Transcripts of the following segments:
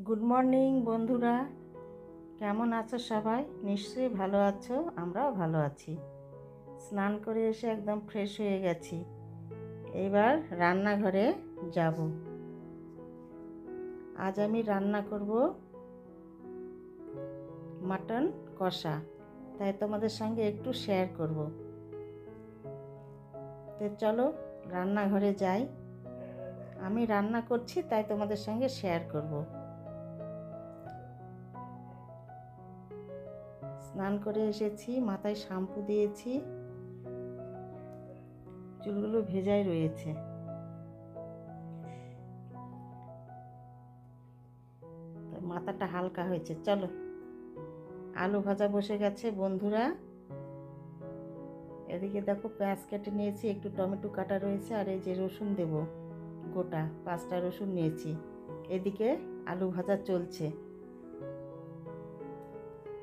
Good morning বন্ধুরা, কেমন আছো সবাই? নিশ্চয়ই ভালো আছো, আমরাও ভালো আছি। স্নান করে এসে একদম ফ্রেশ হয়ে গেছি। এবার রান্নাঘরে যাব। আজ আমি রান্না করব মাটন কষা, তাই তোমাদের সঙ্গে একটু শেয়ার করব। তো চলো রান্নাঘরে যাই। আমি রান্না করছি তাই তোমাদের সঙ্গে শেয়ার করব। স্নান করে এসেছি, মাথায় শ্যাম্পু দিয়েছি, চুলগুলো ভেজাই রয়েছে। মাথাটা হালকা হয়েছে। চলো, আলু ভাজা বসে গেছে বন্ধুরা। এদিকে দেখো পেঁয়াজ কেটে নিয়েছি, একটু টমেটো কাটা রয়েছে, আর এই যে রসুন দেব, গোটা 5টা রসুন নিয়েছি। এদিকে আলু ভাজা চলছে,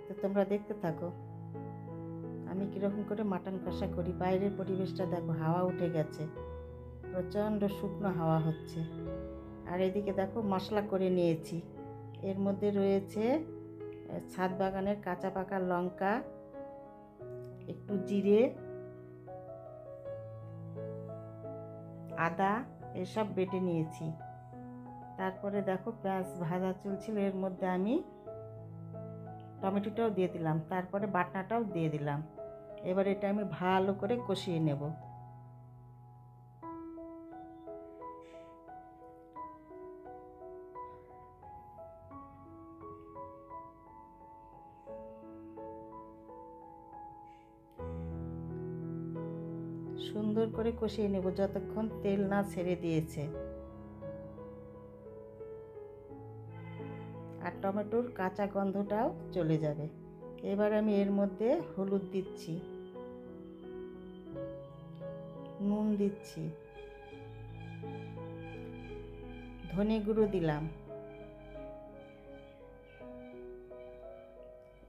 তো তোমরা দেখতে থাকো আমি কীরকম করে মাটন কষা করি। বাইরের পরিবেশটা দেখো, হাওয়া উঠে গেছে, প্রচণ্ড শুকনো হাওয়া হচ্ছে। আর এদিকে দেখো মশলা করে নিয়েছি। এর মধ্যে রয়েছে ছাদ বাগানের কাঁচা পাকা লঙ্কা, একটু জিরে, আদা, এসব বেটে নিয়েছি। তারপরে দেখো পেঁয়াজ ভাজা চলছিল, এর মধ্যে আমি টমেটোটাও দিয়ে দিলাম, তারপরে বাটনাটাও দিয়ে দিলাম। এবার এটা আমি ভালো করে কষিয়ে নেব। সুন্দর করে কষিয়ে নেব যতক্ষণ তেল না ছেড়ে দিয়েছে, আর টমেটোর কাঁচা গন্ধটাও চলে যাবে। এবার আমি এর মধ্যে হলুদ দিচ্ছি, নুন দিচ্ছি, ধনে গুঁড়ো দিলাম।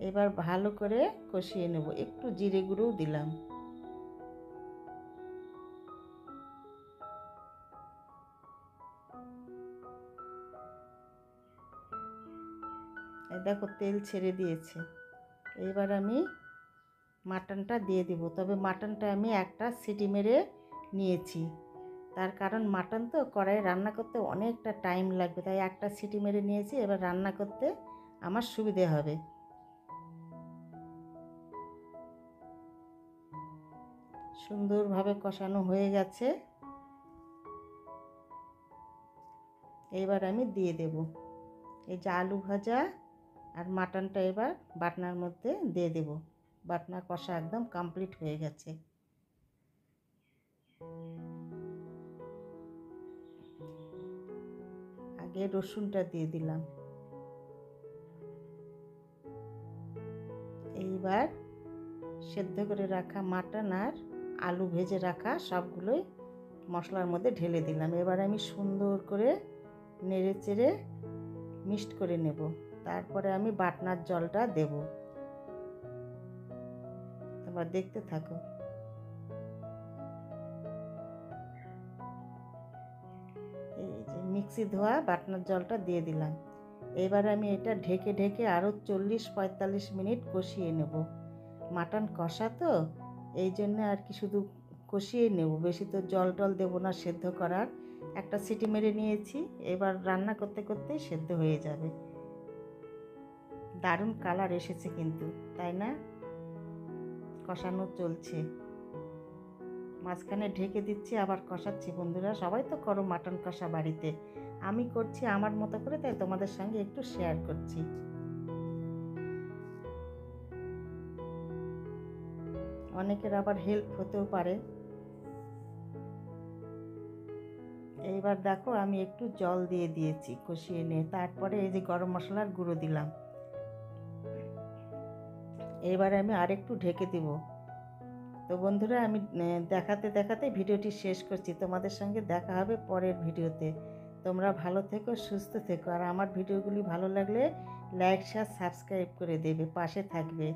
এবার ভালো করে কষিয়ে নেব, একটু জিরে গুঁড়োও দিলাম। এই দেখো তেল ছেড়ে দিয়েছে। এবার আমি মাটনটা দিয়ে দিব, তবে মাটনটা আমি একটা সিটি মেরে নিয়েছি। তার কারণ মাটন তো কড়াইয়ে রান্না করতে অনেকটা টাইম লাগবে, তাই একটা সিটি মেরে নিয়েছি। এবার রান্না করতে আমার সুবিধে হবে। সুন্দরভাবে কষানো হয়ে গেছে। এবার আমি দিয়ে দেব এই যে আলু ভাজা আর মাটনটা, এবার বাটনার মধ্যে দিয়ে দেব। বাটনা কষা একদম কমপ্লিট হয়ে গেছে। আগে রসুনটা দিয়ে দিলাম। এইবার সেদ্ধ করে রাখা মাটন আর আলু ভেজে রাখা সবগুলোই মশলার মধ্যে ঢেলে দিলাম। এবার আমি সুন্দর করে নেড়ে চেড়ে মিক্সড করে নেব। তারপরে আমি বাটনার জলটা দেব। তোমরা দেখতে থাকো। এই যে মিক্সি ধোয়া বাটনার জলটা দিয়ে দিলাম। এবার আমি এটা ঢেকে ঢেকে আরও 40-45 মিনিট কষিয়ে নেব। মাটন কষা তো, এই জন্য আর কি শুধু কষিয়ে নেব, বেশি তো জল টল দেবো না সেদ্ধ করার। একটা সিটি মেরে নিয়েছি, এবার রান্না করতে করতেই সেদ্ধ হয়ে যাবে। দারুণ কালার এসেছে কিন্তু, তাই না? কষানো চলছে, মাঝখানে ঢেকে দিচ্ছি, আবার কষাচ্ছি। বন্ধুরা, সবাই তো করো মাটন কষা বাড়িতে, আমি করছি আমার মতো করে, তাই তোমাদের সঙ্গে একটু শেয়ার করছি। অনেকের আবার হেল্প হতেও পারে। এইবার দেখো আমি একটু জল দিয়ে দিয়েছি কষিয়ে নিয়ে, তারপরে এই যে গরম মশলার গুঁড়ো দিলাম। এবার আমি আরেকটু ঢেকে দেব। তো বন্ধুরা, আমি দেখাতে দেখাতে ভিডিওটি শেষ করছি। তোমাদের সঙ্গে দেখা হবে পরের ভিডিওতে। তোমরা ভালো থেকো, সুস্থ থেকো, আর আমার ভিডিওগুলি ভালো লাগলে লাইক, শেয়ার, সাবস্ক্রাইব করে দেবে, পাশে থাকবে,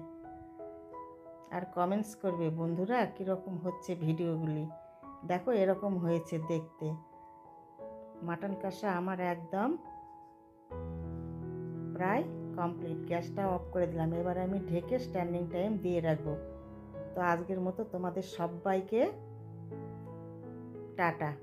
আর কমেন্টস করবে বন্ধুরা কীরকম হচ্ছে ভিডিওগুলি। দেখো এরকম হয়েছে দেখতে। মাটন কষা আমার একদম প্রায় কমপ্লিট। গ্যাসটা অফ করে দিলাম। এবার আমি ঢেকে স্ট্যান্ডিং টাইম দিয়ে রাখবো। তো আজকের মতো তোমাদের সবাইকে টাটা।